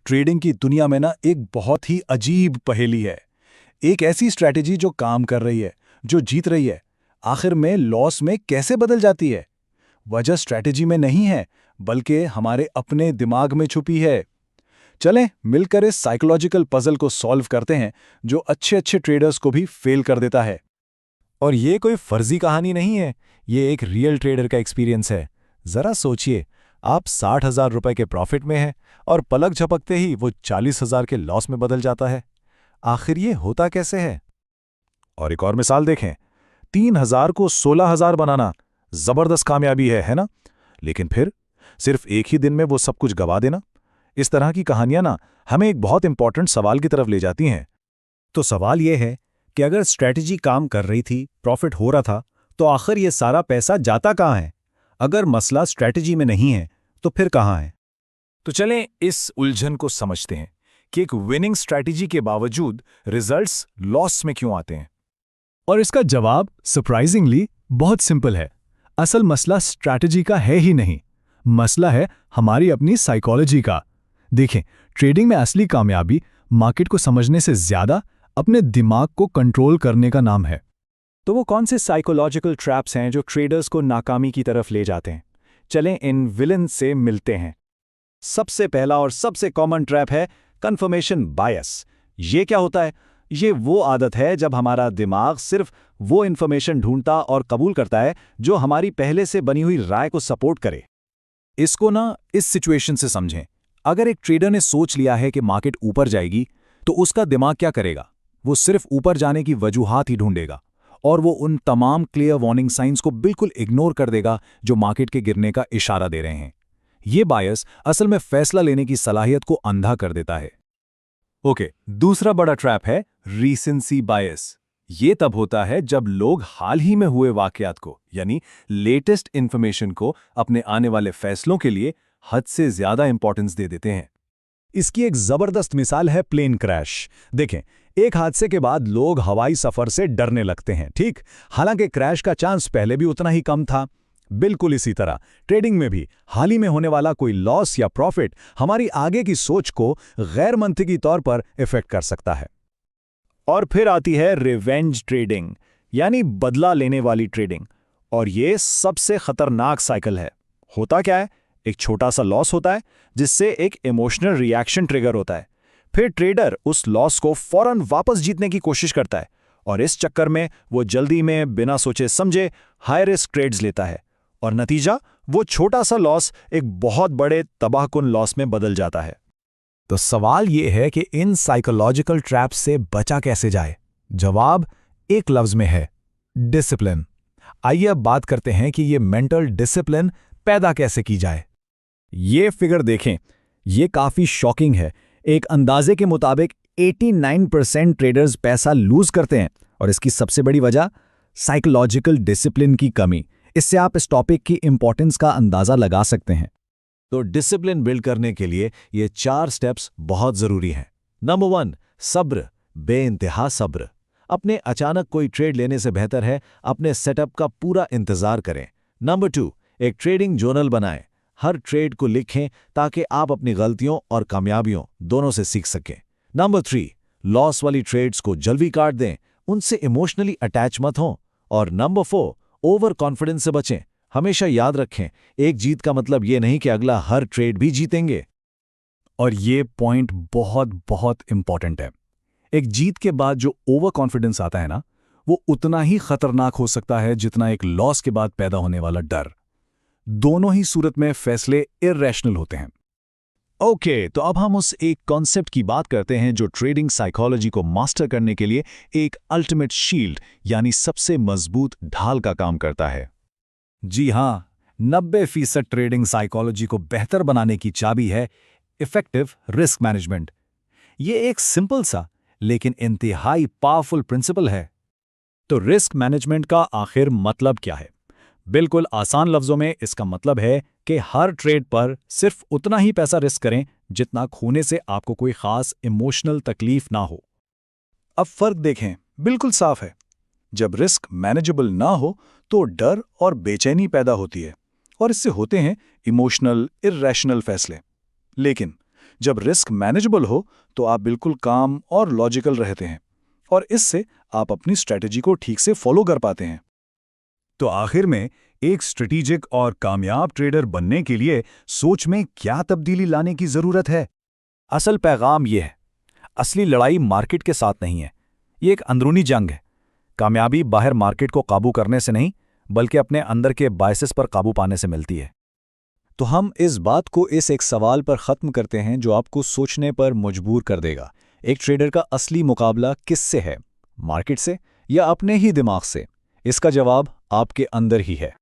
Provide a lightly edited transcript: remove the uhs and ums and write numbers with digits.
Trading की दुनिया में ना एक बहुत ही अजीब पहेली है। एक ऐसी स्ट्रैटेजी जो काम कर रही है, जो जीत रही है, आखिर में लॉस में कैसे बदल जाती है? वजह स्ट्रैटेजी में नहीं है, बल्कि हमारे अपने दिमाग में छुपी है। चलें मिलकर इस साइकोलॉजिकल पजल को सॉल्व करते हैं, जो अच्छे अच्छे ट्रेडर्स को भी फेल कर देता है। और ये कोई फर्जी कहानी नहीं है, ये एक रियल ट्रेडर का एक्सपीरियंस है। जरा सोचिए, आप 60,000 रुपए के प्रॉफिट में हैं और पलक झपकते ही वो 40,000 के लॉस में बदल जाता है। आखिर ये होता कैसे है? और एक और मिसाल देखें, 3,000 को 16,000 बनाना जबरदस्त कामयाबी है ना? लेकिन फिर सिर्फ एक ही दिन में वो सब कुछ गवा देना। इस तरह की कहानियां ना हमें एक बहुत इंपॉर्टेंट सवाल की तरफ ले जाती हैं। तो सवाल यह है कि अगर स्ट्रैटेजी काम कर रही थी, प्रॉफिट हो रहा था, तो आखिर ये सारा पैसा जाता कहाँ है? अगर मसला स्ट्रैटेजी में नहीं है, तो फिर कहाँ है? तो चलें इस उलझन को समझते हैं कि एक विनिंग स्ट्रैटेजी के बावजूद रिजल्ट्स लॉस में क्यों आते हैं। और इसका जवाब सरप्राइजिंगली बहुत सिंपल है। असल मसला स्ट्रैटेजी का है ही नहीं, मसला है हमारी अपनी साइकोलॉजी का। देखें, ट्रेडिंग में असली कामयाबी मार्केट को समझने से ज्यादा अपने दिमाग को कंट्रोल करने का नाम है। तो वो कौन से साइकोलॉजिकल ट्रैप्स हैं जो ट्रेडर्स को नाकामी की तरफ ले जाते हैं? चलें इन विलन से मिलते हैं। सबसे पहला और सबसे कॉमन ट्रैप है कंफर्मेशन बायस। ये क्या होता है? ये वो आदत है जब हमारा दिमाग सिर्फ वो इन्फॉर्मेशन ढूंढता और कबूल करता है जो हमारी पहले से बनी हुई राय को सपोर्ट करे। इसको ना इस सिचुएशन से समझें। अगर एक ट्रेडर ने सोच लिया है कि मार्केट ऊपर जाएगी, तो उसका दिमाग क्या करेगा? वो सिर्फ ऊपर जाने की वजूहात ही ढूंढेगा और वो उन तमाम क्लियर वार्निंग साइंस को बिल्कुल इग्नोर कर देगा जो मार्केट के गिरने का इशारा दे रहे हैं। ये बायस असल में फैसला लेने की सलाहियत को अंधा कर देता है। ओके, दूसरा बड़ा ट्रैप है रीसेंसी बायस। ये तब होता है जब लोग हाल ही में हुए वाकयात को, यानी लेटेस्ट इंफॉर्मेशन को, अपने आने वाले फैसलों के लिए हद से ज्यादा इंपॉर्टेंस दे देते हैं। इसकी एक जबरदस्त मिसाल है प्लेन क्रैश। देखें, एक हादसे के बाद लोग हवाई सफर से डरने लगते हैं, ठीक? हालांकि क्रैश का चांस पहले भी उतना ही कम था। बिल्कुल इसी तरह ट्रेडिंग में भी हाल ही में होने वाला कोई लॉस या प्रॉफिट हमारी आगे की सोच को गैर मंतकी तौर पर इफेक्ट कर सकता है। और फिर आती है रिवेंज ट्रेडिंग, यानी बदला लेने वाली ट्रेडिंग। और ये सबसे खतरनाक साइकिल है। होता क्या है? एक छोटा सा लॉस होता है जिससे एक इमोशनल रिएक्शन ट्रिगर होता है। फिर ट्रेडर उस लॉस को फौरन वापस जीतने की कोशिश करता है और इस चक्कर में वो जल्दी में बिना सोचे समझे हाई रिस्क ट्रेड्स लेता है और नतीजा वो छोटा सा लॉस एक बहुत बड़े तबाहकुन लॉस में बदल जाता है। तो सवाल ये है कि इन साइकोलॉजिकल ट्रैप्स से बचा कैसे जाए? जवाब एक लफ्ज में है, डिसिप्लिन। आइए अब बात करते हैं कि ये मेंटल डिसिप्लिन पैदा कैसे की जाए। ये फिगर देखें, ये काफी शॉकिंग है। एक अंदाजे के मुताबिक 89% ट्रेडर्स पैसा लूज करते हैं और इसकी सबसे बड़ी वजह साइकोलॉजिकल डिसिप्लिन की कमी। इससे आप इस टॉपिक की इंपॉर्टेंस का अंदाजा लगा सकते हैं। तो डिसिप्लिन बिल्ड करने के लिए ये 4 स्टेप्स बहुत जरूरी हैं। नंबर 1, सब्र, बेइंतहा सब्र। अपने अचानक कोई ट्रेड लेने से बेहतर है अपने सेटअप का पूरा इंतजार करें। नंबर 2, एक ट्रेडिंग जर्नल बनाएं। हर ट्रेड को लिखें ताकि आप अपनी गलतियों और कामयाबियों दोनों से सीख सकें। नंबर 3, लॉस वाली ट्रेड्स को जल्दी काट दें, उनसे इमोशनली अटैच मत हों। और नंबर 4, ओवर कॉन्फिडेंस से बचें। हमेशा याद रखें, एक जीत का मतलब ये नहीं कि अगला हर ट्रेड भी जीतेंगे। और ये पॉइंट बहुत बहुत इंपॉर्टेंट है। एक जीत के बाद जो ओवर कॉन्फिडेंस आता है ना, वो उतना ही खतरनाक हो सकता है जितना एक लॉस के बाद पैदा होने वाला डर। दोनों ही सूरत में फैसले इररेशनल होते हैं। ओके, तो अब हम उस एक कॉन्सेप्ट की बात करते हैं जो ट्रेडिंग साइकोलॉजी को मास्टर करने के लिए एक अल्टीमेट शील्ड यानी सबसे मजबूत ढाल का काम करता है। जी हां, 90% ट्रेडिंग साइकोलॉजी को बेहतर बनाने की चाबी है इफेक्टिव रिस्क मैनेजमेंट। ये एक सिंपल सा लेकिन इंतहाई पावरफुल प्रिंसिपल है। तो रिस्क मैनेजमेंट का आखिर मतलब क्या है? बिल्कुल आसान लफ्जों में इसका मतलब है कि हर ट्रेड पर सिर्फ उतना ही पैसा रिस्क करें जितना खोने से आपको कोई खास इमोशनल तकलीफ ना हो। अब फर्क देखें, बिल्कुल साफ है। जब रिस्क मैनेजेबल ना हो तो डर और बेचैनी पैदा होती है और इससे होते हैं इमोशनल इररेशनल फैसले। लेकिन जब रिस्क मैनेजेबल हो तो आप बिल्कुल काम और लॉजिकल रहते हैं, और इससे आप अपनी स्ट्रेटजी को ठीक से फॉलो कर पाते हैं। तो आखिर में एक स्ट्रेटेजिक और कामयाब ट्रेडर बनने के लिए सोच में क्या तब्दीली लाने की जरूरत है? असल पैगाम ये है, असली लड़ाई मार्केट के साथ नहीं है, ये एक अंदरूनी जंग है। कामयाबी बाहर मार्केट को काबू करने से नहीं, बल्कि अपने अंदर के बायसेस पर काबू पाने से मिलती है। तो हम इस बात को इस एक सवाल पर ख़त्म करते हैं जो आपको सोचने पर मजबूर कर देगा। एक ट्रेडर का असली मुकाबला किससे है, मार्केट से या अपने ही दिमाग से? इसका जवाब आपके अंदर ही है।